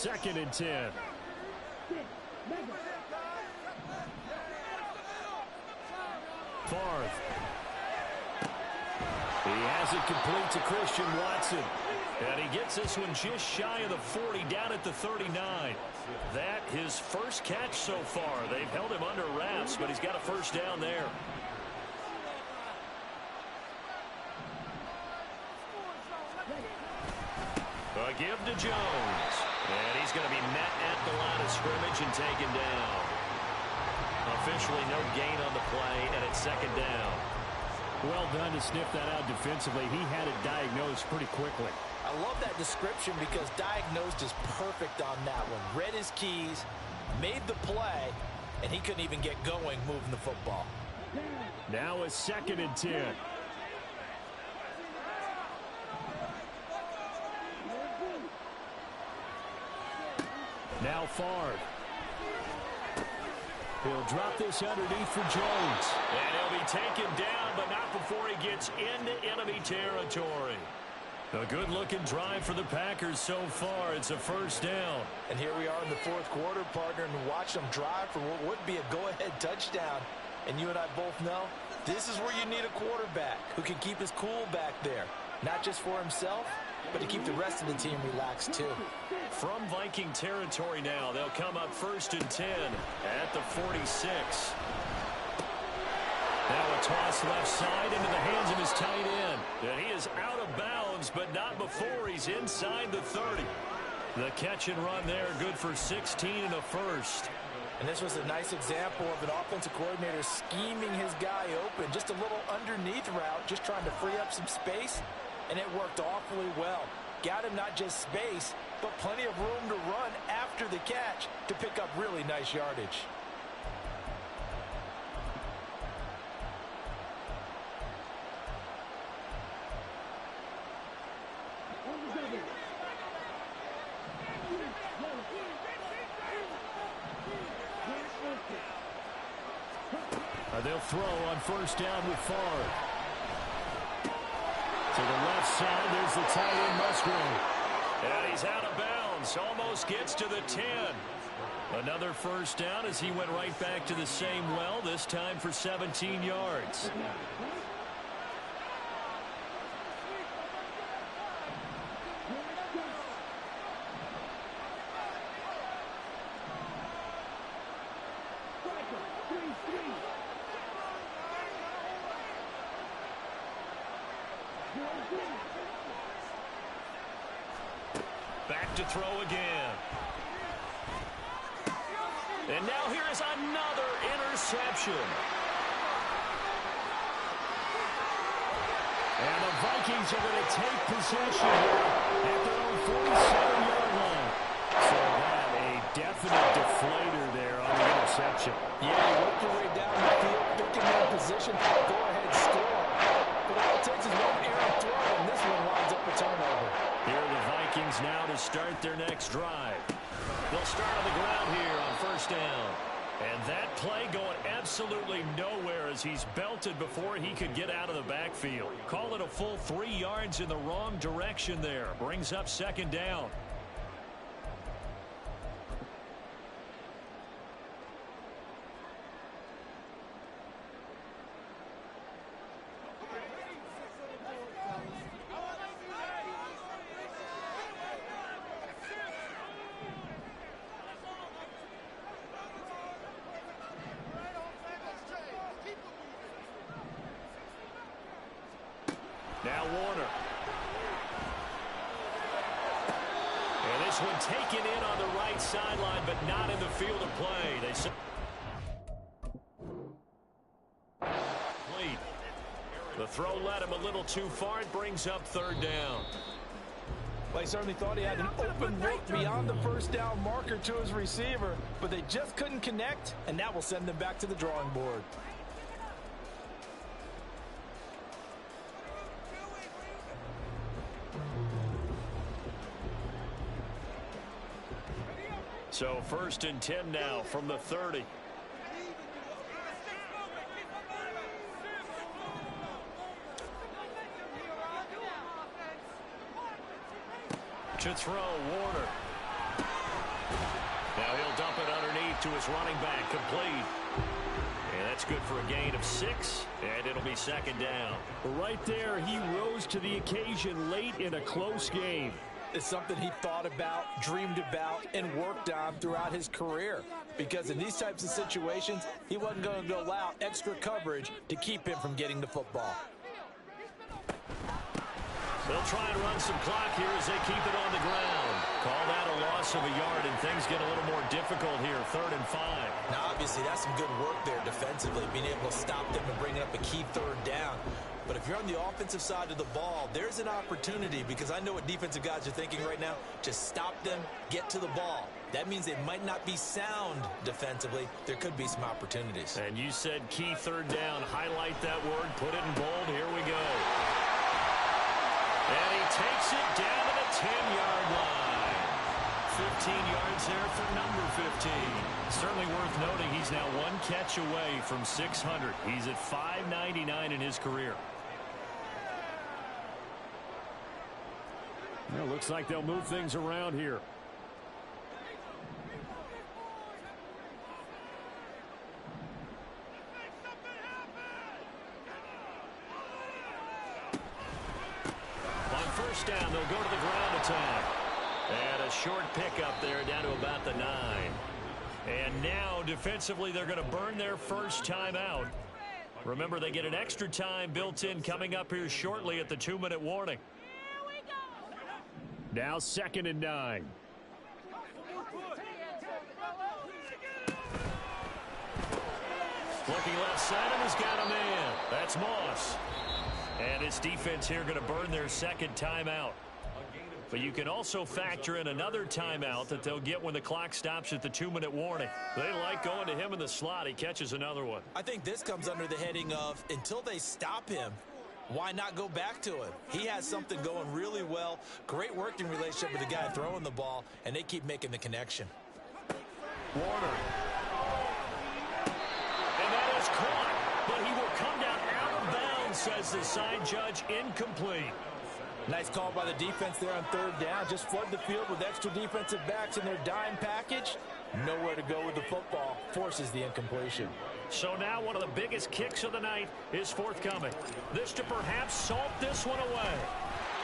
2nd and 10. Favre. He has it complete to Christian Watson. And he gets this one just shy of the 40, down at the 39. That his first catch so far. They've held him under wraps, but he's got a first down there. A give to Jones. And he's going to be met at the line of scrimmage and taken down. Officially no gain on the play, and it's 2nd down. Well done to sniff that out defensively. He had it diagnosed pretty quickly. I love that description because diagnosed is perfect on that one. Read his keys, made the play, and he couldn't even get going moving the football. Now a 2nd and 10. Now Favre. He'll drop this underneath for Jones. And he'll be taken down, but not before he gets into enemy territory. A good-looking drive for the Packers so far. It's a first down. And here we are in the 4th quarter, partner, and watch them drive for what would be a go-ahead touchdown. And you and I both know this is where you need a quarterback who can keep his cool back there. Not just for himself, but to keep the rest of the team relaxed too. From Viking territory now, they'll come up 1st and 10 at the 46. Now a toss left side into the hands of his tight end. And he is out of bounds, but not before he's inside the 30. The catch and run there, good for 16 and a first. And this was a nice example of an offensive coordinator scheming his guy open. Just a little underneath route, just trying to free up some space. And it worked awfully well. Got him not just space, but plenty of room to run after the catch to pick up really nice yardage. They'll throw on 1st down with Favre. To the left side, there's the tight end, Musgrave. And he's out of bounds, almost gets to the 10. Another first down as he went right back to the same well, this time for 17 yards. Back to throw again. And now here is another interception. And the Vikings are going to take possession at their own 47-yard line. So that a definite deflator there on the interception. Yeah, you work your way down the field, picking their position, go ahead, score. But all it takes is one errant throw, and this one winds up a turnover. Here are the Vikings now to start their next drive. They'll start on the ground here on 1st down. And that play going absolutely nowhere as he's belted before he could get out of the backfield. Call it a full 3 yards in the wrong direction there. Brings up 2nd down. Now Warner. And this one taken in on the right sideline, but not in the field of play. They say the throw led him a little too far. It brings up 3rd down. Well, he certainly thought he had an open look beyond the 1st down marker to his receiver, but they just couldn't connect, and that will send them back to the drawing board. So 1st and 10 now from the 30. To throw, Warner. Now he'll dump it underneath to his running back, complete. And that's good for a gain of 6, and it'll be second down. Right there, he rose to the occasion late in a close game. It's something he thought about, dreamed about, and worked on throughout his career. Because in these types of situations, he wasn't going to allow extra coverage to keep him from getting the football. They'll try and run some clock here as they keep it on the ground. Call that a loss of a yard, and things get a little more difficult here, 3rd and 5. Now, obviously, that's some good work there defensively, being able to stop them and bringing up a key 3rd down. But if you're on the offensive side of the ball, there's an opportunity, because I know what defensive guys are thinking right now. Just stop them, get to the ball. That means they might not be sound defensively. There could be some opportunities. And you said key 3rd down. Highlight that word, put it in bold. Here we go. And he takes it down to the 10-yard line. 15 yards there for number 15. Certainly worth noting he's now 1 catch away from 600. He's at 599 in his career. Well, looks like they'll move things around here. On first down, they'll go to the ground attack. And a short pickup there down to about the 9. And now, defensively, they're going to burn their first time out. Remember, they get an extra time built in coming up here shortly at the 2-minute warning. Now 2nd and 9. Looking left side, and he's got a man. That's Moss. And his defense here going to burn their 2nd timeout. But you can also factor in another timeout that they'll get when the clock stops at the 2-minute warning. They like going to him in the slot. He catches another one. I think this comes under the heading of, until they stop him, why not go back to him? He has something going really well. Great working relationship with the guy throwing the ball, and they keep making the connection. Warner. And that is caught, but he will come down out of bounds, says the side judge. Incomplete. Nice call by the defense there on 3rd down. Just flood the field with extra defensive backs in their dime package. Nowhere to go with the football. Forces the incompletion. So now one of the biggest kicks of the night is forthcoming. This to perhaps salt this one away.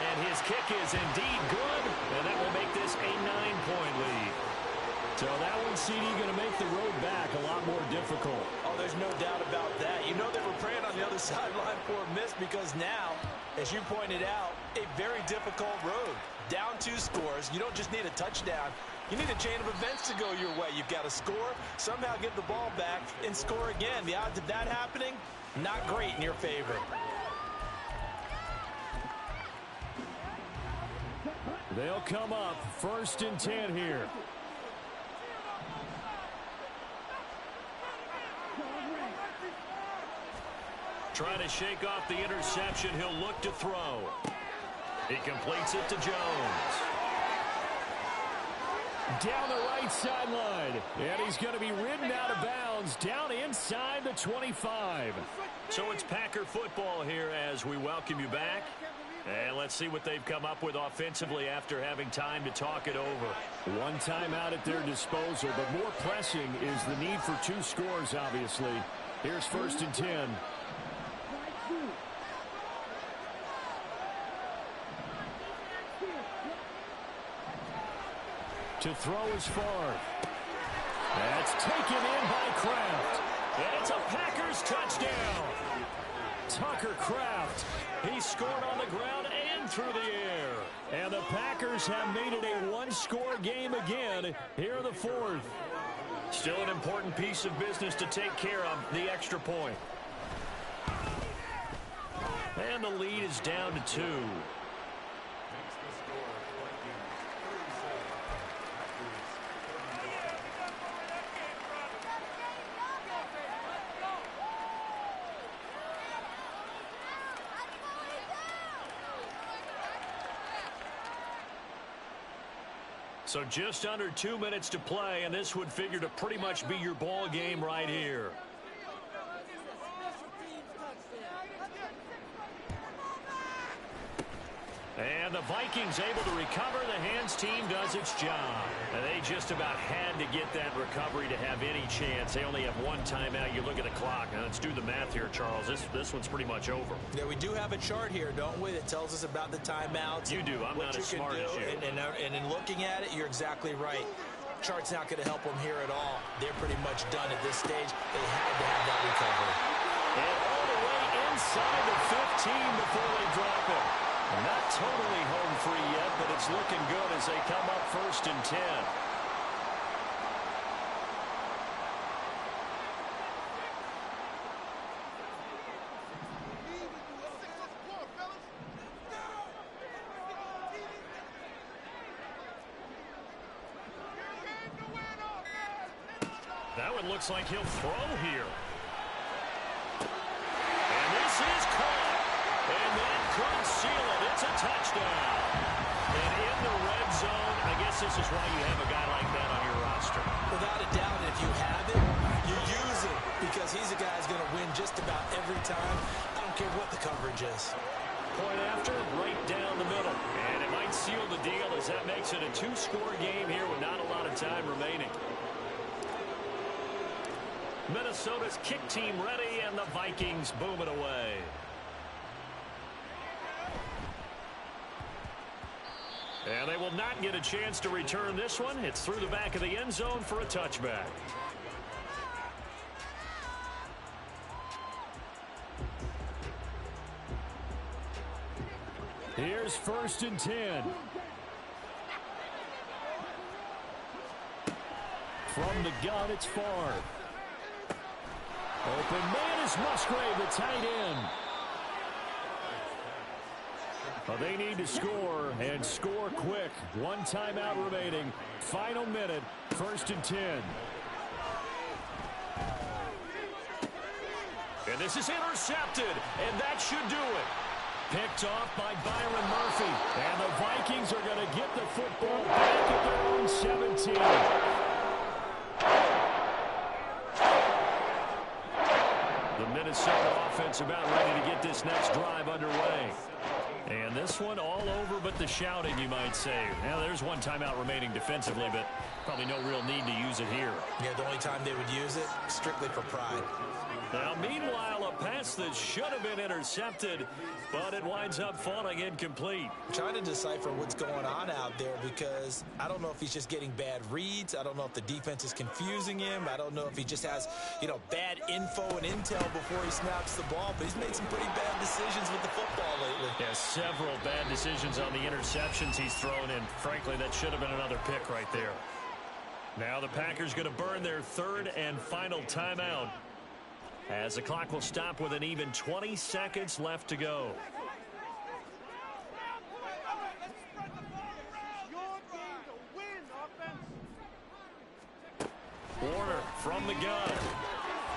And his kick is indeed good, and that will make this a 9-point lead. So that one, CD, going to make the road back a lot more difficult. Oh, there's no doubt about that. You know they were praying on the other sideline for a miss, because now, as you pointed out, a very difficult road. Down 2 scores. You don't just need a touchdown. You need a chain of events to go your way. You've got to score, somehow get the ball back, and score again. The odds of that happening, not great in your favor. They'll come up 1st and 10 here. Trying to shake off the interception. He'll look to throw. He completes it to Jones. Down the right sideline. And he's going to be ridden out of bounds down inside the 25. So it's Packer football here as we welcome you back. And let's see what they've come up with offensively after having time to talk it over. 1 timeout at their disposal, but more pressing is the need for 2 scores, obviously. Here's 1st and 10. To throw is Favre. That's taken in by Kraft. And it's a Packers touchdown. Tucker Kraft. He scored on the ground and through the air. And the Packers have made it a 1-score game again here in the 4th. Still an important piece of business to take care of, the extra point. And the lead is down to 2. So just under 2 minutes to play, and this would figure to pretty much be your ball game right here. And the Vikings able to recover. The hands team does its job. And they just about had to get that recovery to have any chance. They only have one timeout. You look at the clock. Now let's do the math here, Charles. This one's pretty much over. Yeah, we do have a chart here, don't we, that tells us about the timeouts. You do. I'm not as smart as you. And in looking at it, you're exactly right. Chart's not going to help them here at all. They're pretty much done at this stage. They had to have that recovery. And all the way inside the 15 before they drop it. Not totally home free yet, but it's looking good as they come up 1st and 10. That one looks like he'll throw here. And this is caught. And that could seal it. It's a touchdown. And in the red zone, I guess this is why you have a guy like that on your roster. Without a doubt, if you have it, you use it because he's a guy who's going to win just about every time. I don't care what the coverage is. Point after, right down the middle. And it might seal the deal as that makes it a 2-score game here with not a lot of time remaining. Minnesota's kick team ready, and the Vikings boom it away. And they will not get a chance to return this one. It's through the back of the end zone for a touchback. Here's 1st and 10. From the gun, it's far. Open man is Musgrave, the tight end. Well, they need to score, and score quick. One timeout remaining. Final minute, 1st and 10. And this is intercepted, and that should do it. Picked off by Byron Murphy. And the Vikings are going to get the football back at their own 17. The Minnesota offense about ready to get this next drive underway. And this one all over but the shouting, you might say. Now, there's one timeout remaining defensively, but probably no real need to use it here. Yeah, the only time they would use it, strictly for pride. Now, meanwhile, a pass that should have been intercepted, but it winds up falling incomplete. I'm trying to decipher what's going on out there because I don't know if he's just getting bad reads. I don't know if the defense is confusing him. I don't know if he just has, bad info and intel before he snaps the ball, but he's made some pretty bad decisions with the football lately. Yeah, several bad decisions on the interceptions he's thrown, and frankly, that should have been another pick right there. Now the Packers going to burn their 3rd and final timeout, as the clock will stop with an even 20 seconds left to go. Warner from the gun.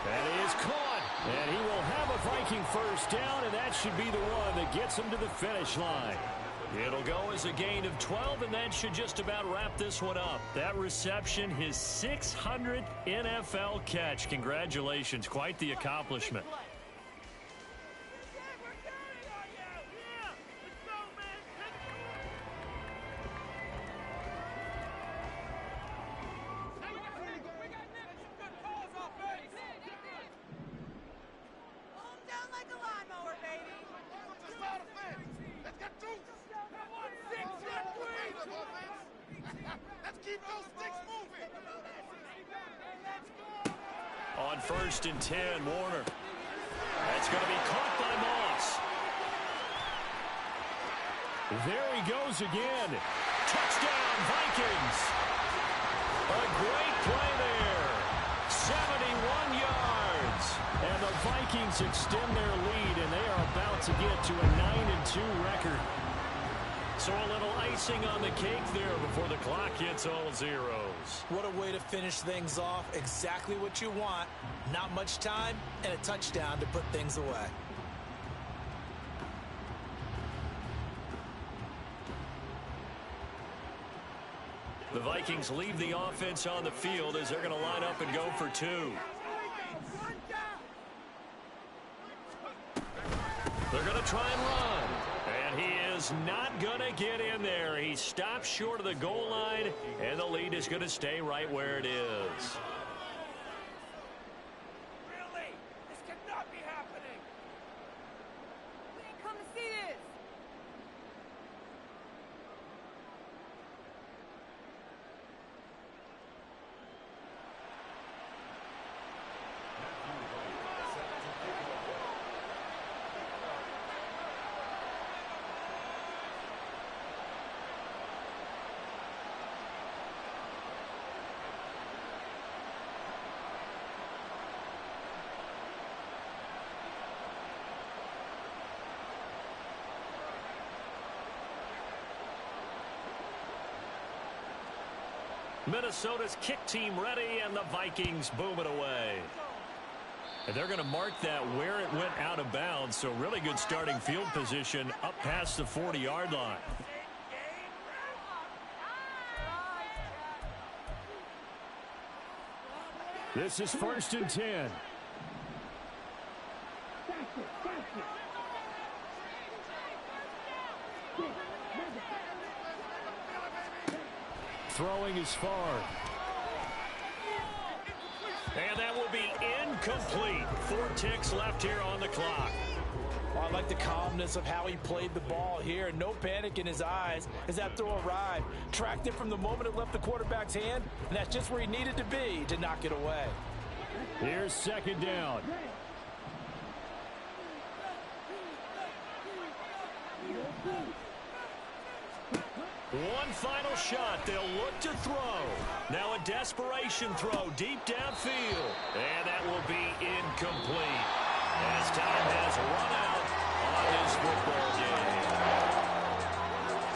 That is caught. And he will have a Viking first down, and that should be the one that gets him to the finish line. It'll go as a gain of 12, and that should just about wrap this one up. That reception, his 600th NFL catch. Congratulations. Quite the accomplishment. On 1st and 10, Warner. That's going to be caught by Moss. There he goes again. Touchdown, Vikings. A great play there. 71 yards. And the Vikings extend their lead, and they are about to get to a 9-2 record. So a little icing on the cake there before the clock hits all zeros. What a way to finish things off. Exactly what you want. Not much time and a touchdown to put things away. The Vikings leave the offense on the field as they're going to line up and go for 2. They're going to try and run. And he is was not going to get in there. He stopped short of the goal line, and the lead is going to stay right where it is. Really? This cannot be happening. We didn't come to see this. Minnesota's kick team ready, and the Vikings boom it away. And they're going to mark that where it went out of bounds, so really good starting field position up past the 40-yard line. This is 1st and 10. Throwing is far. And that will be incomplete. 4 ticks left here on the clock. I like the calmness of how he played the ball here. No panic in his eyes as that throw arrived. Tracked it from the moment it left the quarterback's hand, and that's just where he needed to be to knock it away. Here's 2nd down. One final shot. They'll look to throw. Now a desperation throw deep downfield. And that will be incomplete as time has run out on this football game.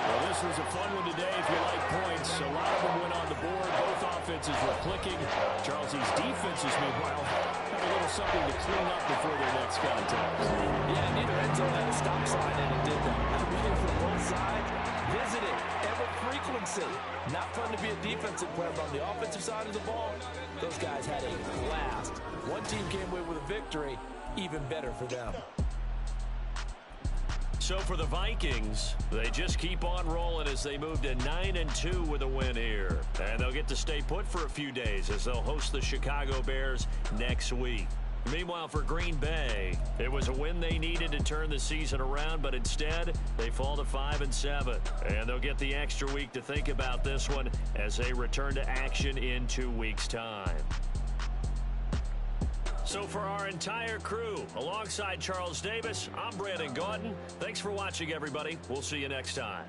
Well, this was a fun one today if you like points. A lot of them went on the board. Both offenses were clicking. Charles, these defenses, meanwhile, had a little something to clean up before their next contact. Yeah, neither end zone had a stop sign, and it did that. Reading from both sides, visit it, ever frequency. Not fun to be a defensive player, but on the offensive side of the ball, those guys had a blast. One team came away with a victory, even better for them. So for the Vikings, they just keep on rolling as they move to 9-2 with a win here. And they'll get to stay put for a few days as they'll host the Chicago Bears next week. Meanwhile, for Green Bay, it was a win they needed to turn the season around, but instead, they fall to 5-7. And they'll get the extra week to think about this one as they return to action in 2 weeks' time. So for our entire crew, alongside Charles Davis, I'm Brandon Gaudin. Thanks for watching, everybody. We'll see you next time.